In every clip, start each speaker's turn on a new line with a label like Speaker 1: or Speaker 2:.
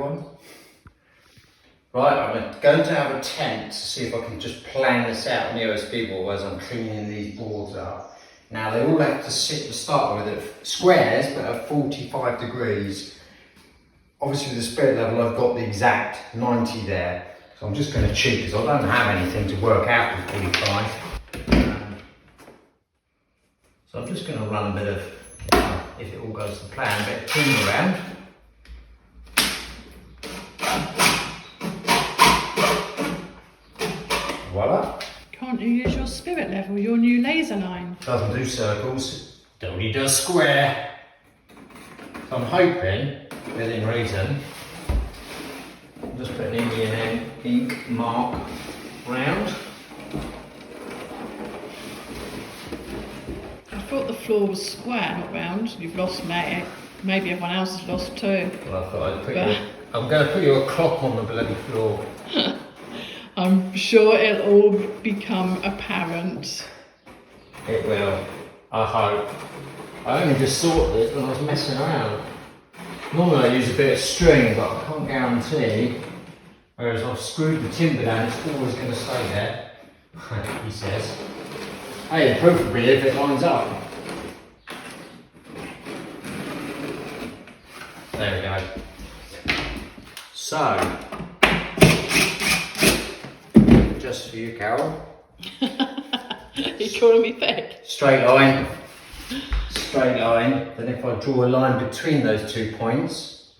Speaker 1: everyone. Right, I'm going to have a attempt to see if I can just plan this out on the OSB board as I'm cleaning these boards up. Now they all have to sit to start with at squares, but at 45 degrees. Obviously with the spirit level I've got the exact 90 there. So I'm just going to cheat because I don't have anything to work out with 45. So I'm just going to run a bit of, if it all goes to plan, a bit of clean around. Voila.
Speaker 2: Can't you use your spirit level, your new laser line?
Speaker 1: Doesn't do circles, only does square. So I'm hoping, within reason, I'm just putting Indian ink mark round.
Speaker 2: I thought the floor was square, not round. You've lost me. Maybe everyone else has lost too.
Speaker 1: Well, I thought I'd put you, I'm going to put you a clock on the bloody floor.
Speaker 2: I'm sure it'll all become apparent.
Speaker 1: It will, I hope. I only just thought this when I was messing around. Normally I use a bit of string, but I can't guarantee. Whereas I've screwed the timber down, it's always going to stay there, he says. Hey, the proof will be if it lines up. There we go. So, just for you, Carol.
Speaker 2: You're calling me thick?
Speaker 1: Straight line. Straight line. Then if I draw a line between those 2 points,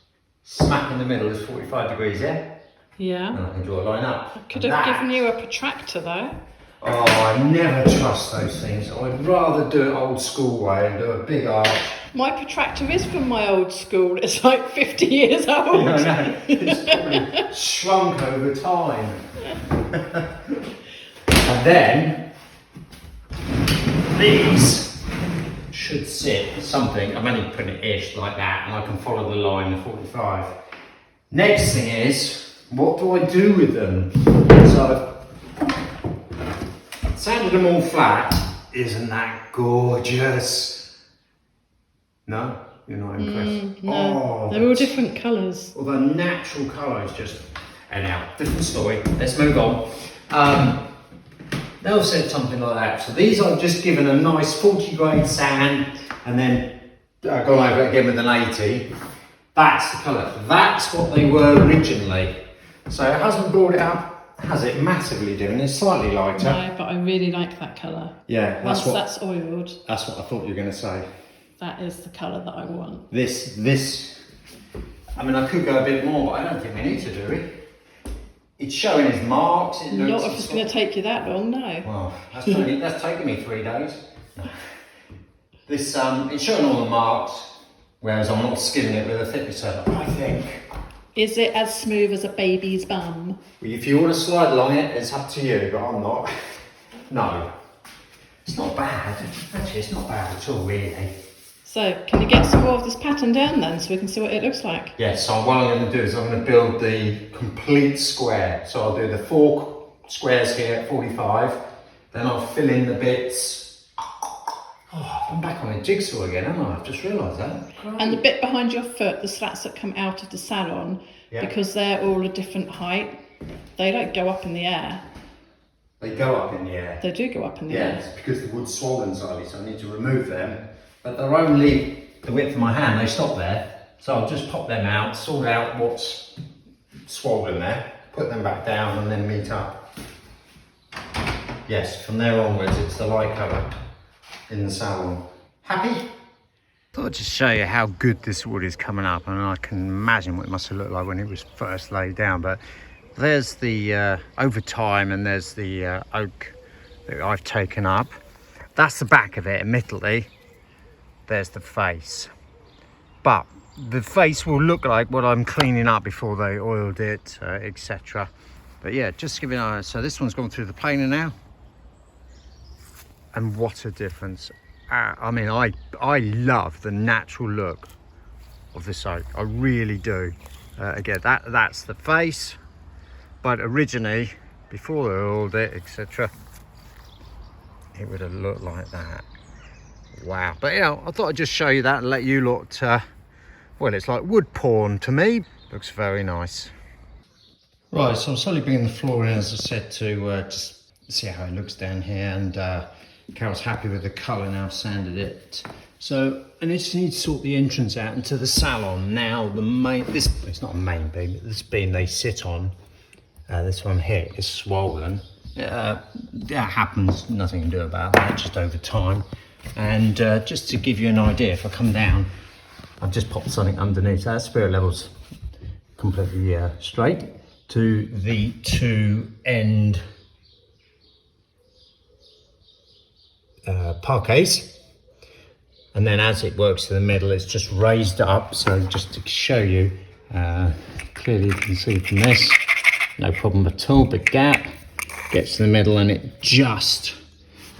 Speaker 1: smack in the middle is 45 degrees, yeah?
Speaker 2: Yeah.
Speaker 1: And I can draw a line up.
Speaker 2: I could have given you a protractor though.
Speaker 1: Oh, I never trust those things. I'd rather do it old school way and do a big arch.
Speaker 2: My protractor is from my old school. It's like 50 years old.
Speaker 1: I know. It's probably shrunk over time. And then these should sit something. I'm only putting it ish like that, and I can follow the line of 45. Next thing is, what do I do with them? So I've sanded them all flat. Isn't that gorgeous? No, you're not impressed.
Speaker 2: No, they're all different colours.
Speaker 1: Well, the natural colour is just. Anyhow, different story. Let's move on. They'll said something like that. So these I've just given a nice 40 grade sand and then gone over it again with an 80. That's the colour. That's what they were originally. So it hasn't brought it up, has it? Massively doing. It's slightly lighter.
Speaker 2: No, but I really like that colour.
Speaker 1: Yeah,
Speaker 2: Once that's oiled.
Speaker 1: That's what I thought you were going to say.
Speaker 2: That is the colour that I want.
Speaker 1: This. I mean, I could go a bit more, but I don't think we need to do it. It's showing his marks.
Speaker 2: Not if it's going to take you that long, no.
Speaker 1: Well, that's taken me 3 days. No. This, it's showing all the marks, whereas I'm not skimming it with a thicker saddle, I think.
Speaker 2: Is it as smooth as a baby's bum?
Speaker 1: Well, if you want to slide along it, it's up to you, but I'm not. No. It's not bad. Actually, it's not bad at all, really.
Speaker 2: So, can you get some more of this pattern down then, so we can see what it looks like?
Speaker 1: Yes, so what I'm going to do is I'm going to build the complete square. So I'll do the 4 squares here at 45, then I'll fill in the bits. Oh, I'm back on the jigsaw again, haven't I? I've just realised that.
Speaker 2: And the bit behind your foot, the slats that come out of the salon, because they're all a different height, they don't go up in the air.
Speaker 1: They go up in the air.
Speaker 2: They do go up in the air.
Speaker 1: Yes, because the wood's swollen slightly, so I need to remove them. But they're only the width of my hand, they stop there. So I'll just pop them out, sort out what's swollen there, put them back down and then meet up. Yes, from there onwards it's the light colour in the salon. Happy? Thought I'd just show you how good this wood is coming up, and I can imagine what it must have looked like when it was first laid down. But there's the over time, and there's the oak that I've taken up. That's the back of it, admittedly. There's the face, but the face will look like what I'm cleaning up before they oiled it, etc. But yeah, just give it an eye. So this one's gone through the planer now, and what a difference. I mean, I love the natural look of this oak. I really do. Again, that's the face, but originally, before they oiled it, etc., it would have looked like that. Wow. But yeah, I thought I'd just show you that and let you lot, well, it's like wood porn to me. Looks very nice. Right, so I'm slowly bringing the floor in, as I said, to just see how it looks down here, and Carol's happy with the colour now, sanded it. So I just need to sort the entrance out into the salon. Now the main, it's not a main beam, but this beam they sit on, this one here is swollen. That happens, nothing to do about that, just over time. And just to give you an idea, if I come down, I've just popped something underneath. That spirit level's completely straight to the two end parquets, and then as it works to the middle, it's just raised up. So just to show you, clearly you can see from this, no problem at all. The gap gets to the middle and it just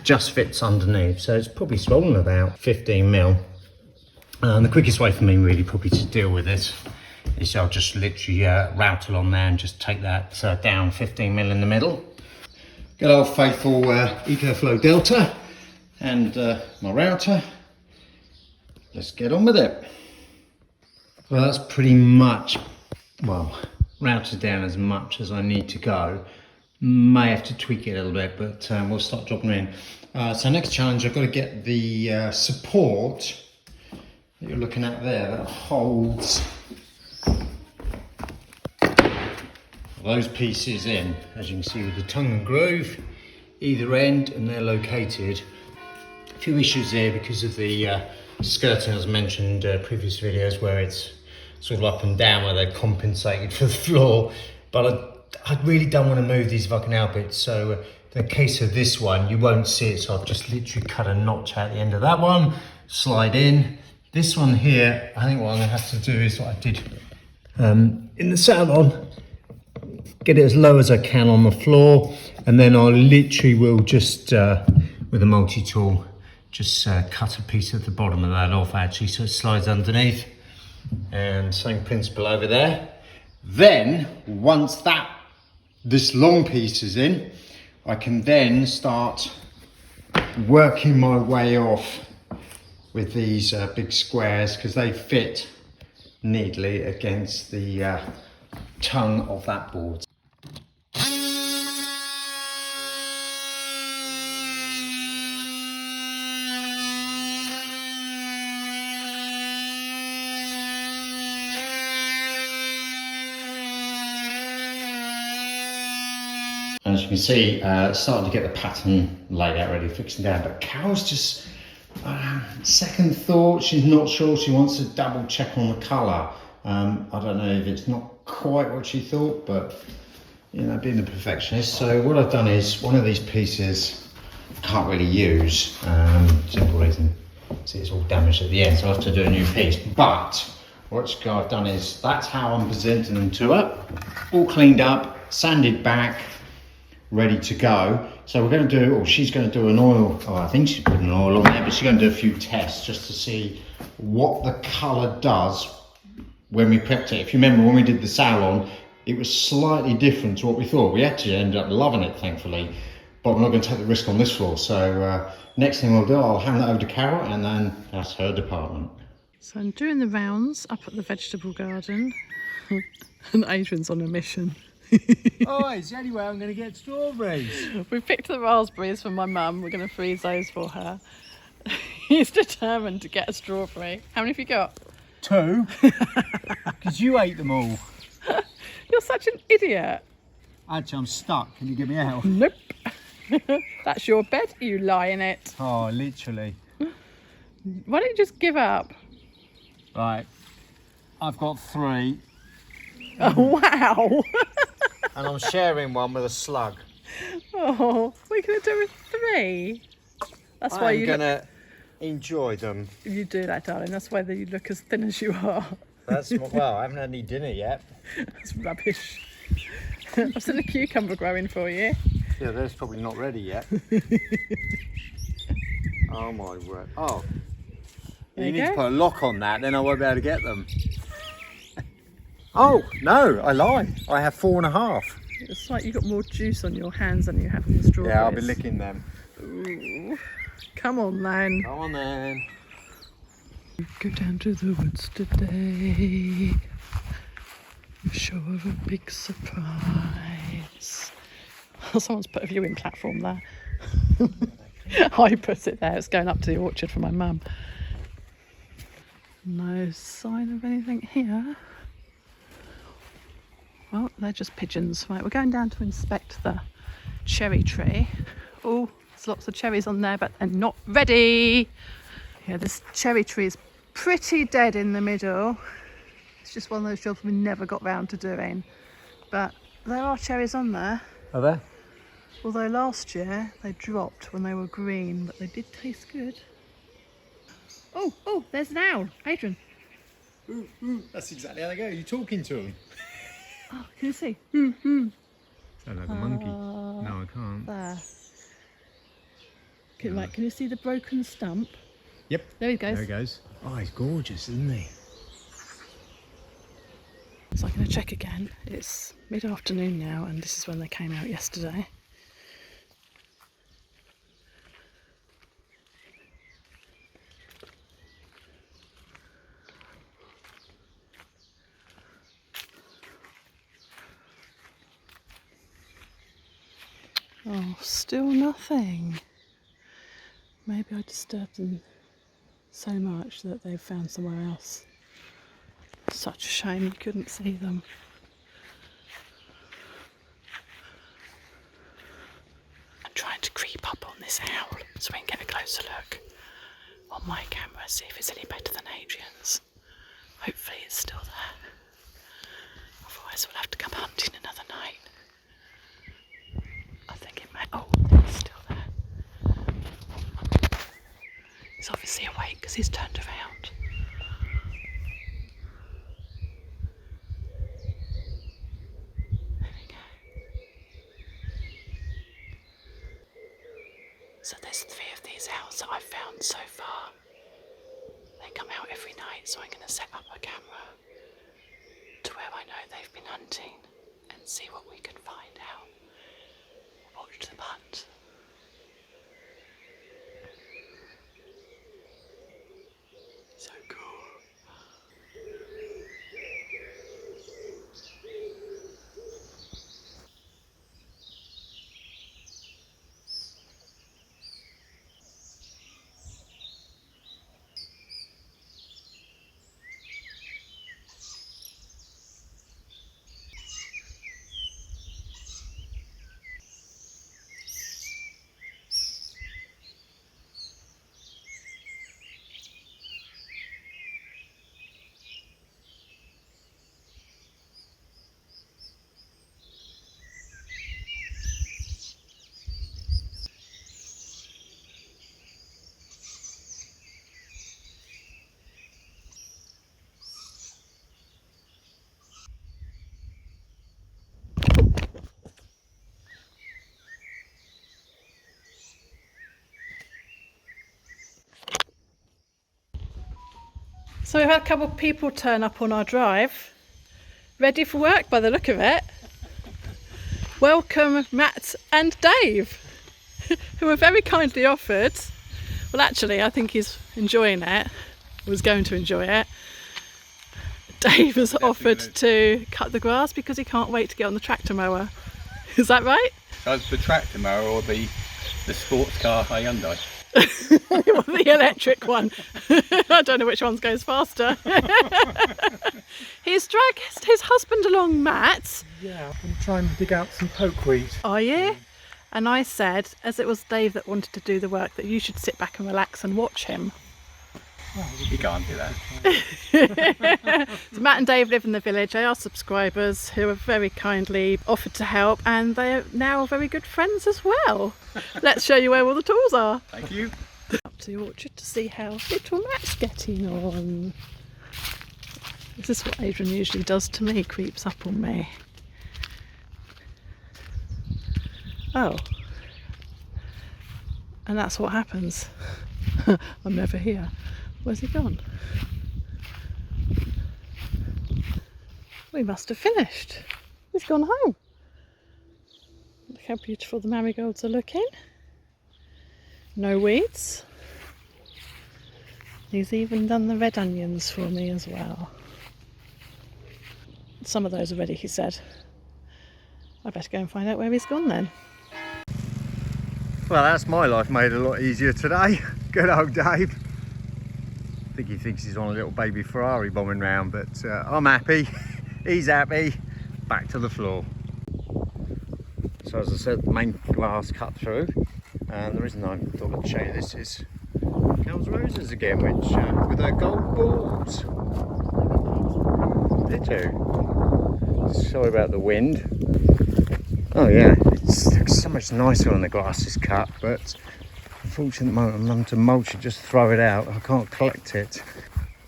Speaker 1: fits underneath. So it's probably swollen about 15 mil. And the quickest way for me really probably to deal with this is I'll just literally route along there and just take that down 15 mil in the middle. Good old faithful EcoFlow Delta and my router. Let's get on with it. Well, that's pretty much, well, routed down as much as I need to go. May have to tweak it a little bit, but we'll start dropping in. So next challenge, I've got to get the support that you're looking at there that holds those pieces in, as you can see with the tongue and groove either end, and they're located. A few issues there because of the skirting, as mentioned previous videos, where it's sort of up and down where they're compensated for the floor, but I really don't want to move these if I can help it. So in the case of this one, you won't see it, so I've just literally cut a notch out the end of that one, slide in. This one here, I think what I'm going to have to do is what I did in the salon, get it as low as I can on the floor, and then I literally will just, with a multi-tool, just cut a piece at the bottom of that off actually, so it slides underneath, and same principle over there. Then, once this long piece is in, I can then start working my way off with these big squares, because they fit neatly against the tongue of that board. As you can see, starting to get the pattern laid out ready, fixing down, but Carol's just second thought, she's not sure, she wants to double check on the colour. I don't know if it's not quite what she thought, but you know, being a perfectionist. So what I've done is, one of these pieces I can't really use, simple reason, see it's all damaged at the end, so I have to do a new piece. But what I've done is, that's how I'm presenting them to her, all cleaned up, sanded back, ready to go. So we're going to do, or she's going to do an oil, I think she's putting an oil on there, but she's going to do a few tests just to see what the colour does when we prepped it. If you remember when we did the salon, it was slightly different to what we thought. We actually ended up loving it, thankfully, but we're not going to take the risk on this floor. So next thing we'll do, I'll hand that over to Carol, and then that's her department.
Speaker 2: So I'm doing the rounds up at the vegetable garden and Adrian's on a mission.
Speaker 1: Oh, it's the only way I'm going to get strawberries.
Speaker 2: We picked the raspberries for my mum. We're going to freeze those for her. He's determined to get a strawberry. How many have you got?
Speaker 1: 2. Because you ate them all.
Speaker 2: You're such an idiot.
Speaker 1: Actually, I'm stuck. Can you get me out?
Speaker 2: Nope. That's your bed. You lie in it.
Speaker 1: Oh, literally.
Speaker 2: Why don't you just give up?
Speaker 1: Right. I've got 3.
Speaker 2: Oh, wow.
Speaker 1: And I'm sharing one with a slug.
Speaker 2: Oh, what are you going to do with 3? That's why
Speaker 1: I'm going to enjoy them.
Speaker 2: You do that, darling. That's why you look as thin as you are.
Speaker 1: That's well, I haven't had any dinner yet.
Speaker 2: That's rubbish. I've seen a cucumber growing for you.
Speaker 1: Yeah, that's probably not ready yet. Oh my word. Oh, you need to put a lock on that, then I won't be able to get them. Oh, no, I lied. I have 4.5.
Speaker 2: It's like you've got more juice on your hands than you have on the strawberries.
Speaker 1: Yeah, I'll be licking them.
Speaker 2: Ooh. Come on, then.
Speaker 1: Come on, then.
Speaker 2: Go down to the woods today. I'm sure of a big surprise. Someone's put a viewing platform there. I put it there. It's going up to the orchard for my mum. No sign of anything here. Well, they're just pigeons. Right, we're going down to inspect the cherry tree. Oh, there's lots of cherries on there, but they're not ready. Yeah, this cherry tree is pretty dead in the middle. It's just one of those jobs we never got round to doing. But there are cherries on there.
Speaker 1: Are there?
Speaker 2: Although last year they dropped when they were green, but they did taste good. Oh, there's an owl. Adrian.
Speaker 1: Ooh, that's exactly how they go. You're talking to them.
Speaker 2: Oh, can you see?
Speaker 1: Sound like a monkey. No, I can't.
Speaker 2: There. Can you see the broken stump?
Speaker 1: Yep.
Speaker 2: There he goes.
Speaker 1: There he goes. Oh, he's gorgeous, isn't he?
Speaker 2: So I'm going to check again. It's mid-afternoon now, and this is when they came out yesterday. Oh, still nothing. Maybe I disturbed them so much that they've found somewhere else. Such a shame you couldn't see them. I'm trying to creep up on this owl so we can get a closer look on my camera, see if it's any better than Adrian's. Hopefully it's still there. Otherwise we'll have to come hunting another night. I think it may. Oh, it's still there. He's obviously awake because he's turned around. There we go. So there's 3 of these owls that I've found so far. They come out every night, so I'm going to set up a camera to where I know they've been hunting and see what we can find out. Watch them hunt. So cool. So we've had a couple of people turn up on our drive, ready for work by the look of it. Welcome Matt and Dave, who were very kindly offered. Well, actually, I think he's enjoying it, was going to enjoy it. Dave has offered to cut the grass because he can't wait to get on the tractor mower. Is that right?
Speaker 3: That's the tractor mower or the sports car Hyundai.
Speaker 2: The electric one. I don't know which one goes faster. He's dragged his husband along, Matt.
Speaker 1: Yeah, I'm trying to dig out some pokeweed.
Speaker 2: Are you? And I said, as it was Dave that wanted to do the work, that you should sit back and relax and watch him.
Speaker 3: You can't do that.
Speaker 2: So Matt and Dave live in the village. They are subscribers who have very kindly offered to help, and they are now very good friends as well. Let's show you where all the tools are.
Speaker 3: Thank you.
Speaker 2: Up to the orchard to see how little Matt's getting on. This is what Adrian usually does to me, creeps up on me. Oh. And that's what happens. I'm never here. Where's he gone? We must have finished. He's gone home. Look how beautiful the marigolds are looking. No weeds. He's even done the red onions for me as well. some of those already, he said. I better go and find out where he's gone then.
Speaker 1: Well, that's my life made a lot easier today. Good old Dave. I think he thinks he's on a little baby Ferrari bombing round, but I'm happy. He's happy. Back to the floor. So as I said, the main glass cut through. And the reason I thought I'd show you this is Girls' Roses again, which with their gold balls. Did you? Sorry about the wind. Oh yeah, it looks so much nicer when the grass is cut, but unfortunately I'm having to mulch it, just throw it out. I can't collect it.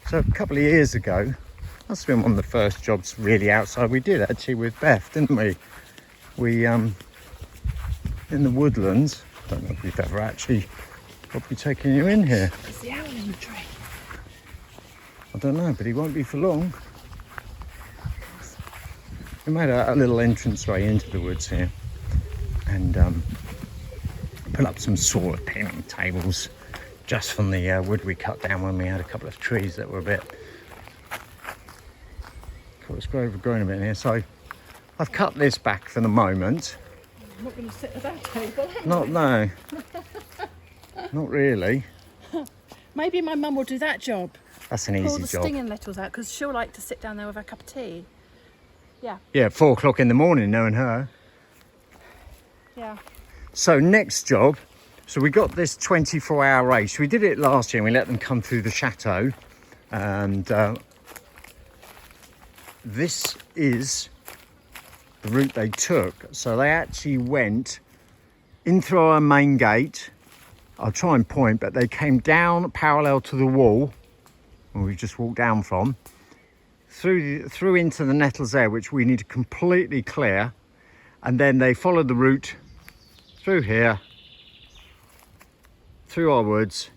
Speaker 1: So a couple of years ago, must have been one of the first jobs really outside we did actually with Beth, didn't we? We in the woodlands. I don't know if we've ever actually probably taken you in here.
Speaker 2: Is the owl in the tree?
Speaker 1: I don't know, but he won't be for long. We made a little entranceway into the woods here and put up some sort of picnic tables just from the wood we cut down when we had a couple of trees that were a bit overgrown a bit in here. So I've cut this back for the moment.
Speaker 2: I'm not going to sit at that table,
Speaker 1: No, not really.
Speaker 2: Maybe my mum will do that job.
Speaker 1: That's an
Speaker 2: Pull
Speaker 1: easy
Speaker 2: the
Speaker 1: job.
Speaker 2: stinging nettles out, because she'll like to sit down there with her cup of tea. Yeah.
Speaker 1: Yeah, 4 o'clock in the morning, knowing her.
Speaker 2: Yeah.
Speaker 1: So next job, so we got this 24-hour race. We did it last year and we let them come through the Chateau. And this is the route they took. So they actually went in through our main gate. I'll try and point, but they came down parallel to the wall where we just walked down from, through into the nettles there, which we need to completely clear, and then they followed the route through here, through our woods,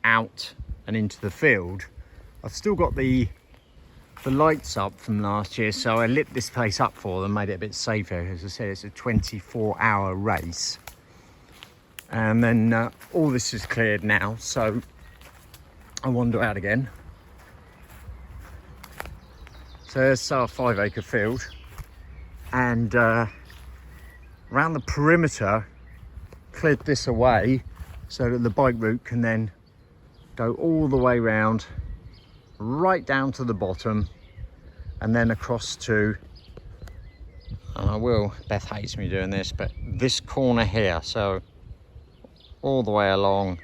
Speaker 1: out and into the field. I've still got the lights up from last year, so I lit this place up for them, made it a bit safer. As I said, it's a 24-hour race, and then all this is cleared now, so I wander out again. So there's our 5-acre field, and around the perimeter cleared this away so that the bike route can then go all the way round, right down to the bottom, and then across to, and I will, Beth hates me doing this, but this corner here, so all the way along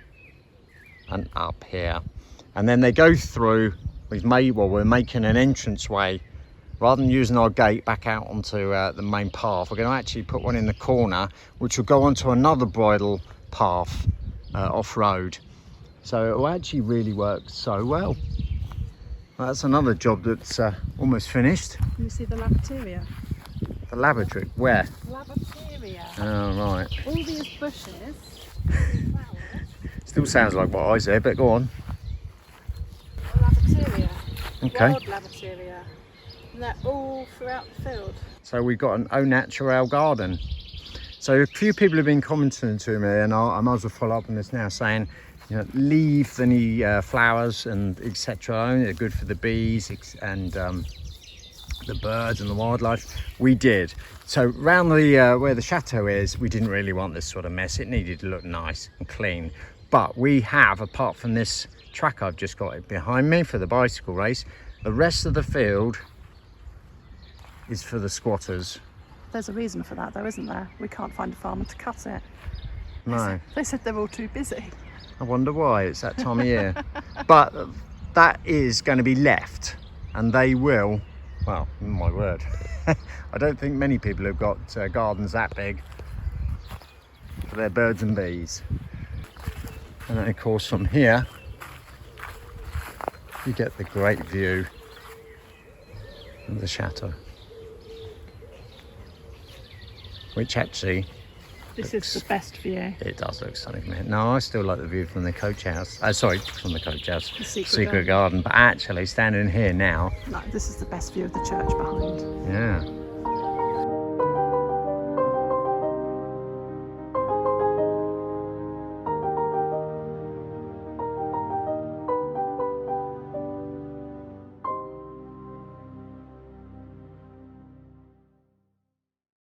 Speaker 1: and up here, and then they go through. We're making an entranceway. Rather than using our gate back out onto the main path, we're going to actually put one in the corner, which will go onto another bridle path off-road. So it will actually really work so well. That's another job that's almost finished.
Speaker 2: Can you see the lavatoria?
Speaker 1: The lavatory, where?
Speaker 2: Lavatoria.
Speaker 1: Oh, right.
Speaker 2: All these bushes.
Speaker 1: Still sounds like what I said, but go on.
Speaker 2: Lavatoria.
Speaker 1: Okay.
Speaker 2: Wild lavatoria. And they're all throughout the field.
Speaker 1: So we've got an au naturel garden. So a few people have been commenting to me, and I might as well follow up on this now, saying, you know, leave any flowers and etc. They're good for the bees and the birds and the wildlife. We did. So around the where the chateau is, we didn't really want this sort of mess. It needed to look nice and clean. But we have, apart from this track I've just got behind me for the bicycle race, the rest of the field is for the squatters.
Speaker 2: There's a reason for that though, isn't there? We can't find a farmer to cut it.
Speaker 1: No.
Speaker 2: They said they're all too busy.
Speaker 1: I wonder why. It's that time of year. But that is going to be left, and they will, well, my word, I don't think many people have got gardens that big for their birds and bees. And then of course from here you get the great view of the chateau, which actually
Speaker 2: This is the best view.
Speaker 1: It does look stunning from here. No, I still like the view from the coach house. Sorry, from the coach house.
Speaker 2: The secret
Speaker 1: garden. But actually, standing here now.
Speaker 2: No, this is the best view of the church behind.
Speaker 1: Yeah.